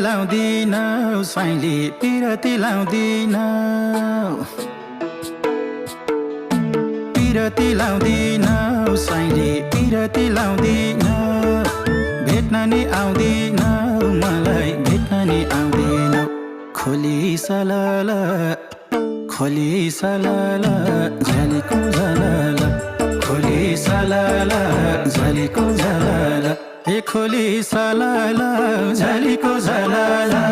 लाउँदिन साइली पिरती लाउँदिन पिरती लाउँदिन साइली पिरती लाउँदिन भेट्न नि आउँदिन मलाई भेट्न नि आउँदिन खोली सलाला झलेको झलाला खोली सलाला झलेको झलाला ए खोली सलाला झलेको झलाला